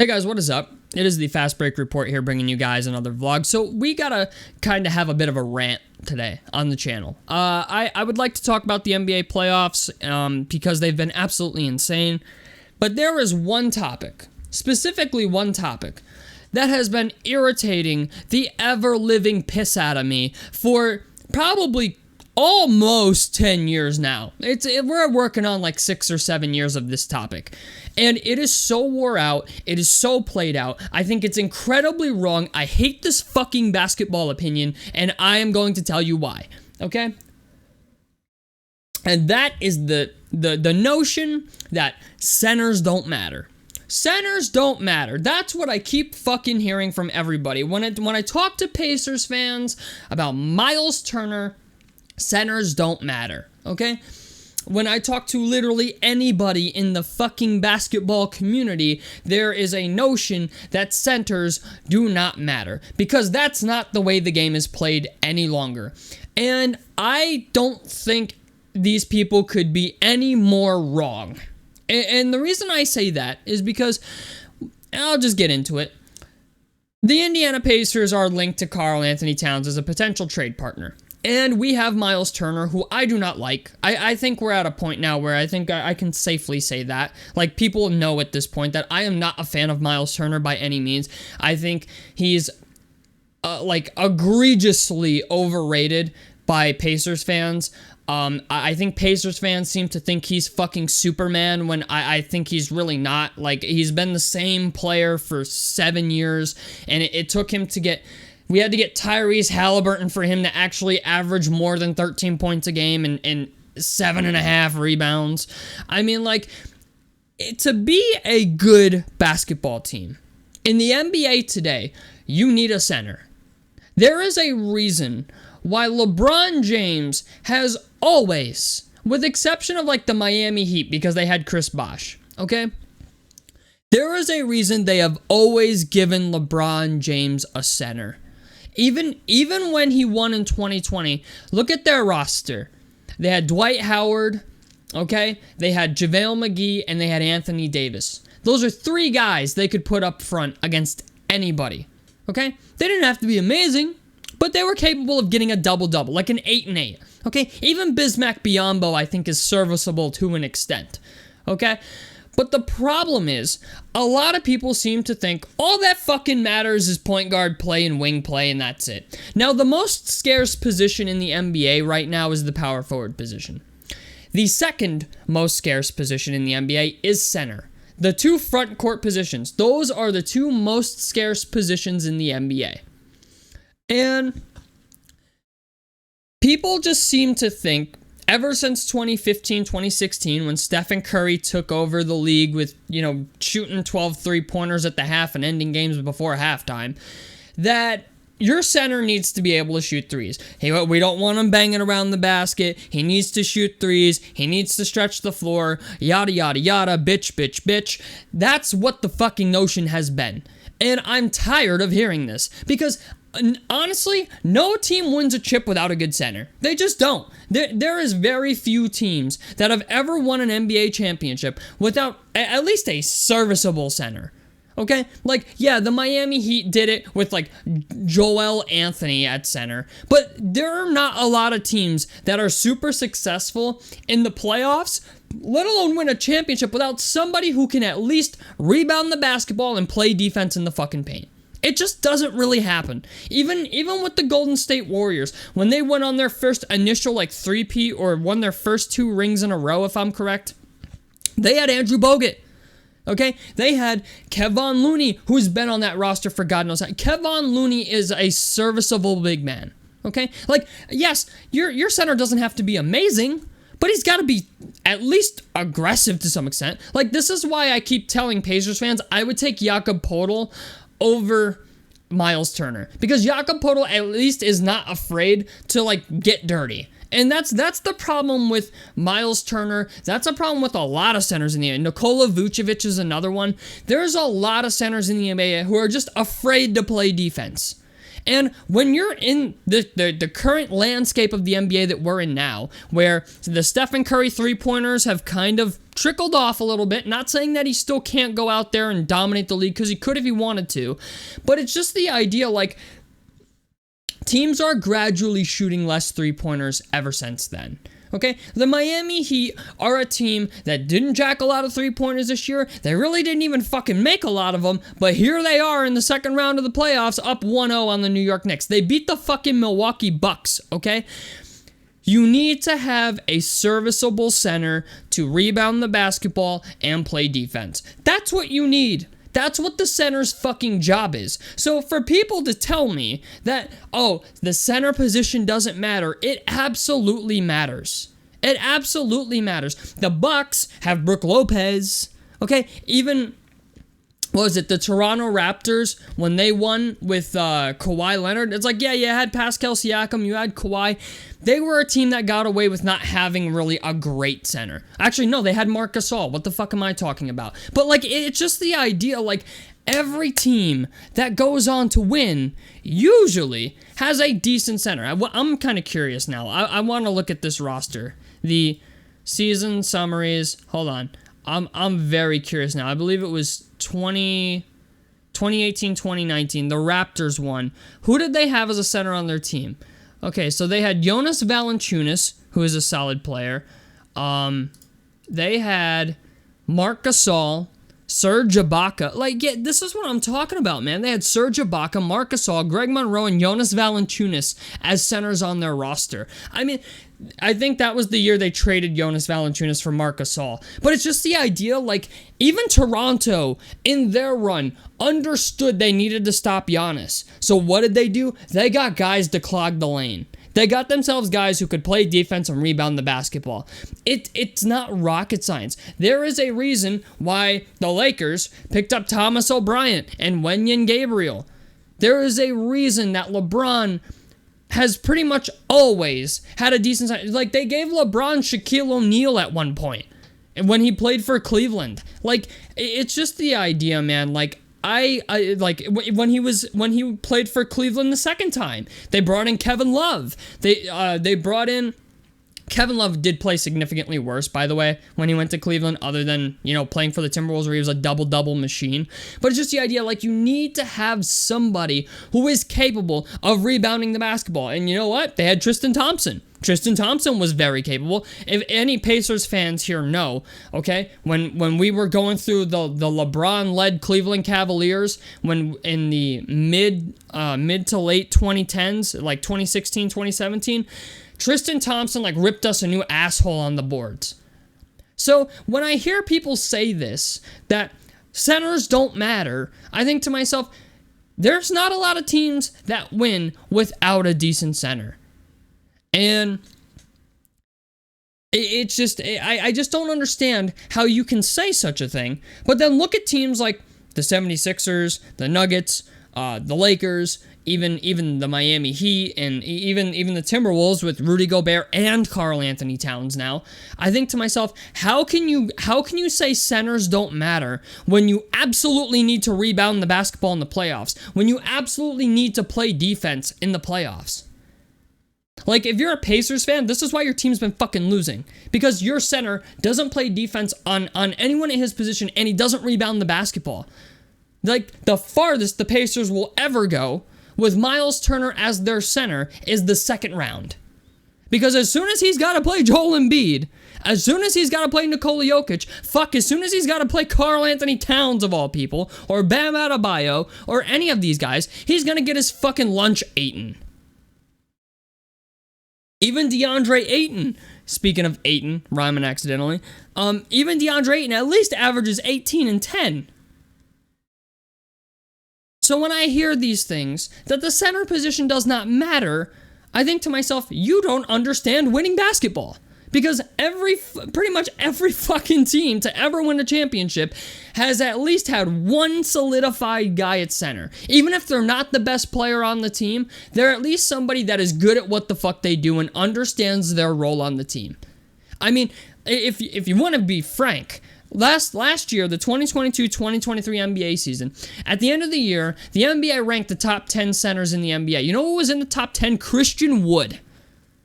Hey guys, what is up? It is the Fast Break Report here, bringing you guys another vlog. So we gotta kind of have a bit of a rant today on the channel. I would like to talk about the NBA playoffs because they've been absolutely insane. But there is one topic, specifically one topic, that has been irritating the ever-living piss out of me for probably almost 10 years now. We're working on like 6 or 7 years of this topic. And it is so wore out. It is so played out. I think it's incredibly wrong. I hate this fucking basketball opinion, and I am going to tell you why. Okay? And that is the notion that centers don't matter. Centers don't matter. That's what I keep fucking hearing from everybody. When I talk to Pacers fans about Miles Turner, centers don't matter, okay? When I talk to literally anybody in the fucking basketball community, there is a notion that centers do not matter, because that's not the way the game is played any longer. And I don't think these people could be any more wrong. And the reason I say that is because, I'll just get into it. The Indiana Pacers are linked to Karl Anthony Towns as a potential trade partner. And we have Miles Turner, who I do not like. I think we're at a point now where I think I can safely say that. Like, people know at this point that I am not a fan of Miles Turner by any means. I think he's, egregiously overrated by Pacers fans. I think Pacers fans seem to think he's fucking Superman when I think he's really not. Like, he's been the same player for 7 years, and it took him to get... We had to get Tyrese Halliburton for him to actually average more than 13 points a game and 7.5 rebounds. I mean, like, to be a good basketball team in the NBA today, you need a center. There is a reason why LeBron James has always, with exception of like the Miami Heat because they had Chris Bosh, okay? There is a reason they have always given LeBron James a center. Even when he won in 2020, look at their roster. They had Dwight Howard, okay? They had JaVale McGee, and they had Anthony Davis. Those are 3 guys they could put up front against anybody, okay? They didn't have to be amazing, but they were capable of getting a double-double, like an 8-8, okay? Even Bismack Biyombo, I think, is serviceable to an extent, okay? But the problem is, a lot of people seem to think all that fucking matters is point guard play and wing play, and that's it. Now, the most scarce position in the NBA right now is the power forward position. The second most scarce position in the NBA is center. The 2 front court positions, those are the 2 most scarce positions in the NBA. And people just seem to think, ever since 2015, 2016, when Stephen Curry took over the league with, shooting 12 3-pointers at the half and ending games before halftime, that your center needs to be able to shoot threes. Hey, we don't want him banging around the basket. He needs to shoot threes. He needs to stretch the floor. Yada, yada, yada. Bitch, bitch, bitch. That's what the fucking notion has been. And I'm tired of hearing this because... honestly, no team wins a chip without a good center. They just don't. There is very few teams that have ever won an NBA championship without at least a serviceable center. Okay? Like, yeah, the Miami Heat did it with, like, Joel Anthony at center. But there are not a lot of teams that are super successful in the playoffs, let alone win a championship, without somebody who can at least rebound the basketball and play defense in the fucking paint. It just doesn't really happen. Even with the Golden State Warriors, when they went on their first initial like 3-peat or won their first 2 rings in a row, if I'm correct, they had Andrew Bogut. Okay? They had Kevon Looney, who's been on that roster for God knows how. Kevon Looney is a serviceable big man. Okay? Like, yes, your center doesn't have to be amazing, but he's got to be at least aggressive to some extent. Like, this is why I keep telling Pacers fans I would take Jakob Poeltl over Miles Turner, because Jakob Poeltl at least is not afraid to like get dirty. And that's the problem with Miles Turner. That's a problem with a lot of centers in the NBA. Nikola Vucevic is another one. There's a lot of centers in the NBA who are just afraid to play defense. And when you're in the current landscape of the NBA that we're in now, where the Stephen Curry three-pointers have kind of trickled off a little bit, not saying that he still can't go out there and dominate the league, because he could if he wanted to, but it's just the idea, like, teams are gradually shooting less three-pointers ever since then. Okay, the Miami Heat are a team that didn't jack a lot of three-pointers this year. They really didn't even fucking make a lot of them, but here they are in the second round of the playoffs, up 1-0 on the New York Knicks. They beat the fucking Milwaukee Bucks, okay? You need to have a serviceable center to rebound the basketball and play defense. That's what you need. That's what the center's fucking job is. So for people to tell me that, oh, the center position doesn't matter, it absolutely matters. It absolutely matters. The Bucks have Brook Lopez. Okay, even, what was it, the Toronto Raptors, when they won with Kawhi Leonard, it's like, yeah, you had Pascal Siakam, you had Kawhi. They were a team that got away with not having really a great center. Actually, no, they had Marc Gasol. What the fuck am I talking about? But, like, it's just the idea, like, every team that goes on to win usually has a decent center. I'm kind of curious now. I want to look at this roster. The season summaries. Hold on. I'm very curious now. I believe it was 2018, 2019. The Raptors won. Who did they have as a center on their team? Okay, so they had Jonas Valanciunas, who is a solid player. They had Marc Gasol, Serge Ibaka. Like, yeah, this is what I'm talking about, man. They had Serge Ibaka, Marc Gasol, Greg Monroe, and Jonas Valanciunas as centers on their roster. I mean, I think that was the year they traded Jonas Valanciunas for Marc Gasol. But it's just the idea, like, even Toronto, in their run, understood they needed to stop Giannis. So what did they do? They got guys to clog the lane. They got themselves guys who could play defense and rebound the basketball. It's not rocket science. There is a reason why the Lakers picked up Thomas O'Brien and Wenyen Gabriel. There is a reason that LeBron has pretty much always had a decent side. Like, they gave LeBron Shaquille O'Neal at one point when he played for Cleveland. Like, it's just the idea, man. Like, I like when he played for Cleveland the second time, they brought in Kevin Love. They brought in Kevin Love did play significantly worse, by the way, when he went to Cleveland, other than, you know, playing for the Timberwolves where he was a double-double machine. But it's just the idea, like, you need to have somebody who is capable of rebounding the basketball. And you know what? They had Tristan Thompson. Tristan Thompson was very capable. If any Pacers fans here know, okay, when we were going through the LeBron-led Cleveland Cavaliers, when in the mid to late 2010s, like 2016, 2017, Tristan Thompson, like, ripped us a new asshole on the boards. So when I hear people say this, that centers don't matter, I think to myself, there's not a lot of teams that win without a decent center. And it's just, I just don't understand how you can say such a thing. But then look at teams like the 76ers, the Nuggets, the Lakers, even the Miami Heat, and even the Timberwolves with Rudy Gobert and Karl Anthony Towns now. I think to myself, how can you say centers don't matter when you absolutely need to rebound the basketball in the playoffs, when you absolutely need to play defense in the playoffs? Like, if you're a Pacers fan, this is why your team's been fucking losing. Because your center doesn't play defense on anyone in his position, and he doesn't rebound the basketball. Like, the farthest the Pacers will ever go with Miles Turner as their center is the second round. Because as soon as he's got to play Joel Embiid, as soon as he's got to play Nikola Jokic, as soon as he's got to play Karl Anthony Towns of all people, or Bam Adebayo, or any of these guys, he's going to get his fucking lunch eaten. Even DeAndre Ayton, speaking of Ayton, rhyming accidentally, even DeAndre Ayton at least averages 18 and 10. So when I hear these things, that the center position does not matter, I think to myself, you don't understand winning basketball. Because pretty much every fucking team to ever win a championship has at least had one solidified guy at center. Even if they're not the best player on the team, they're at least somebody that is good at what the fuck they do and understands their role on the team. I mean, if you want to be frank, last year, the 2022-2023 NBA season, at the end of the year, the NBA ranked the top 10 centers in the NBA. You know who was in the top 10? Christian Wood.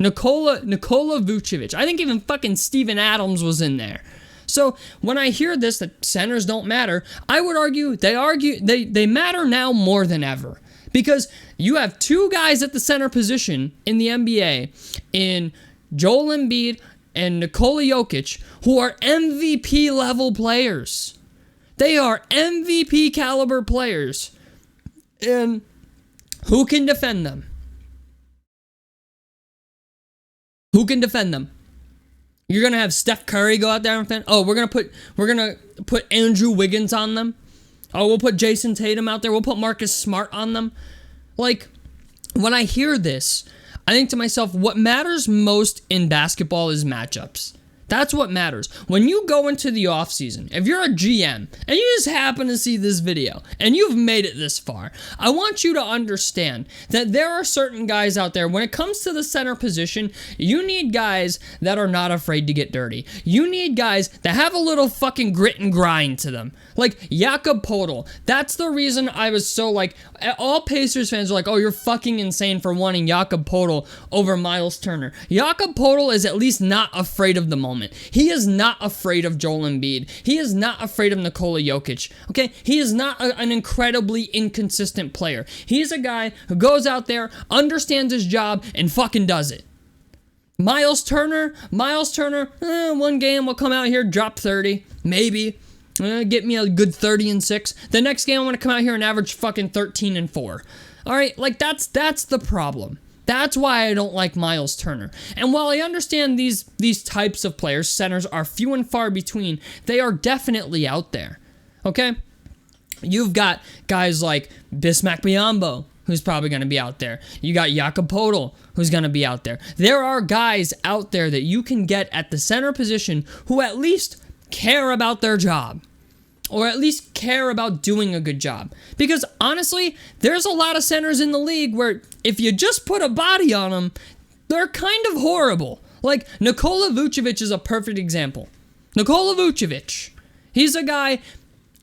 Nikola Vucevic. I think even fucking Steven Adams was in there. So when I hear this, that centers don't matter, I would argue they matter now more than ever. Because you have two guys at the center position in the NBA, in Joel Embiid and Nikola Jokic, who are MVP level players. They are MVP caliber players. And who can defend them? Who can defend them? You're gonna have Steph Curry go out there and defend. Oh, we're gonna put Andrew Wiggins on them. Oh, we'll put Jason Tatum out there. We'll put Marcus Smart on them. Like, when I hear this, I think to myself, what matters most in basketball is matchups. That's what matters. When you go into the offseason, if you're a GM and you just happen to see this video and you've made it this far, I want you to understand that there are certain guys out there, when it comes to the center position, you need guys that are not afraid to get dirty. You need guys that have a little fucking grit and grind to them. Like Jakob Poeltl. That's the reason I was so like, all Pacers fans are like, oh, you're fucking insane for wanting Jakob Poeltl over Miles Turner. Jakob Poeltl is at least not afraid of the moment. He is not afraid of Joel Embiid. He is not afraid of Nikola Jokic. Okay? He is not an incredibly inconsistent player. He is a guy who goes out there, understands his job, and fucking does it. Miles Turner, one game will come out here, drop 30, maybe. Get me a good 30-6. The next game I'm going to come out here and average fucking 13-4. All right? Like, that's the problem. That's why I don't like Miles Turner. And while I understand these types of players, centers, are few and far between, they are definitely out there. Okay? You've got guys like Bismack Biyombo, who's probably going to be out there. You got Jakob Poeltl, who's going to be out there. There are guys out there that you can get at the center position who at least care about their job. Or at least care about doing a good job. Because honestly, there's a lot of centers in the league where if you just put a body on them, they're kind of horrible. Like Nikola Vucevic is a perfect example. Nikola Vucevic. He's a guy,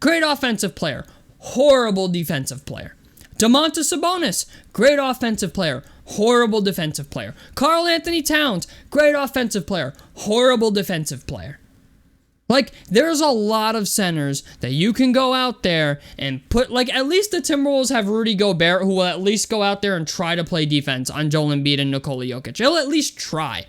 great offensive player, horrible defensive player. Domantas Sabonis, great offensive player, horrible defensive player. Karl Anthony Towns, great offensive player, horrible defensive player. Like, there's a lot of centers that you can go out there and put, like, at least the Timberwolves have Rudy Gobert, who will at least go out there and try to play defense on Joel Embiid and Nikola Jokic. He'll at least try.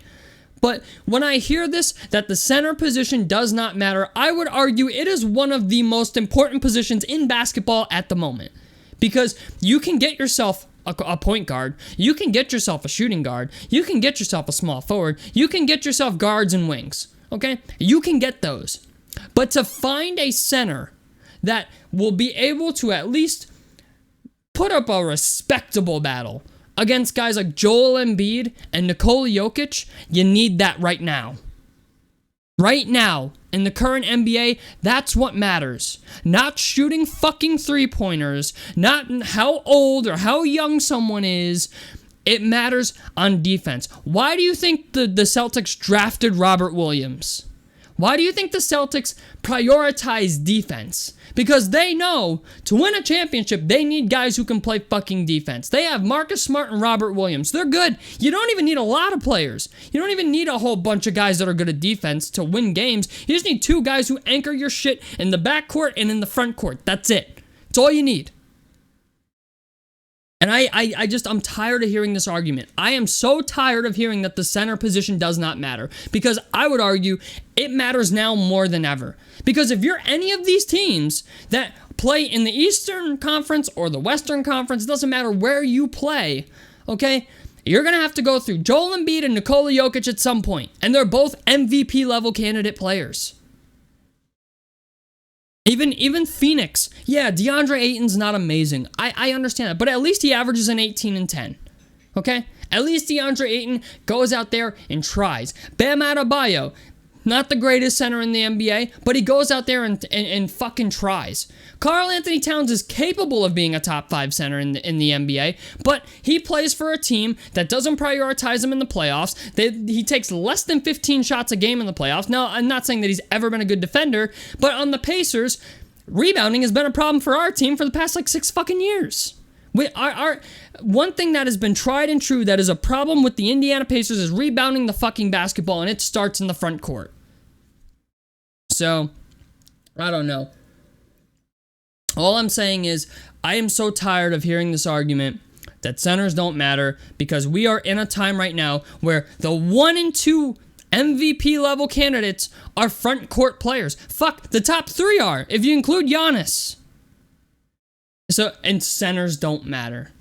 But when I hear this, that the center position does not matter, I would argue it is one of the most important positions in basketball at the moment. Because you can get yourself a point guard, you can get yourself a shooting guard, you can get yourself a small forward, you can get yourself guards and wings. Okay? You can get those. But to find a center that will be able to at least put up a respectable battle against guys like Joel Embiid and Nikola Jokic, you need that right now. Right now, in the current NBA, that's what matters. Not shooting fucking three-pointers, not how old or how young someone is. It matters on defense. Why do you think the Celtics drafted Robert Williams? Why do you think the Celtics prioritize defense? Because they know to win a championship, they need guys who can play fucking defense. They have Marcus Smart and Robert Williams. They're good. You don't even need a lot of players. You don't even need a whole bunch of guys that are good at defense to win games. You just need two guys who anchor your shit in the backcourt and in the front court. That's it. That's all you need. And I'm tired of hearing this argument. I am so tired of hearing that the center position does not matter. Because I would argue it matters now more than ever. Because if you're any of these teams that play in the Eastern Conference or the Western Conference, it doesn't matter where you play, okay? You're going to have to go through Joel Embiid and Nikola Jokic at some point. And they're both MVP level candidate players. Even Phoenix. Yeah, DeAndre Ayton's not amazing. I understand that. But at least he averages an 18 and 10. Okay? At least DeAndre Ayton goes out there and tries. Bam Adebayo. Not the greatest center in the NBA, but he goes out there and fucking tries. Karl Anthony Towns is capable of being a top 5 center in the NBA, but he plays for a team that doesn't prioritize him in the playoffs. He takes less than 15 shots a game in the playoffs. Now, I'm not saying that he's ever been a good defender, but on the Pacers, rebounding has been a problem for our team for the past 6 fucking years. One thing that has been tried and true that is a problem with the Indiana Pacers is rebounding the fucking basketball, and it starts in the front court. So, I don't know. All I'm saying is, I am so tired of hearing this argument that centers don't matter, because we are in a time right now where the 1 and 2 MVP level candidates are front court players. Fuck, the top 3 are, if you include Giannis. So, and centers don't matter.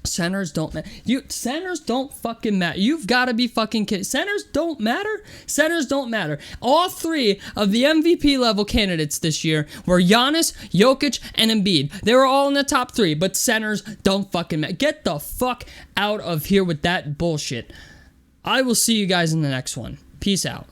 Centers don't matter. Centers don't fucking matter. You've got to be fucking kidding. Centers don't matter? Centers don't matter. All 3 of the MVP level candidates this year were Giannis, Jokic, and Embiid. They were all in the top 3, but centers don't fucking matter. Get the fuck out of here with that bullshit. I will see you guys in the next one. Peace out.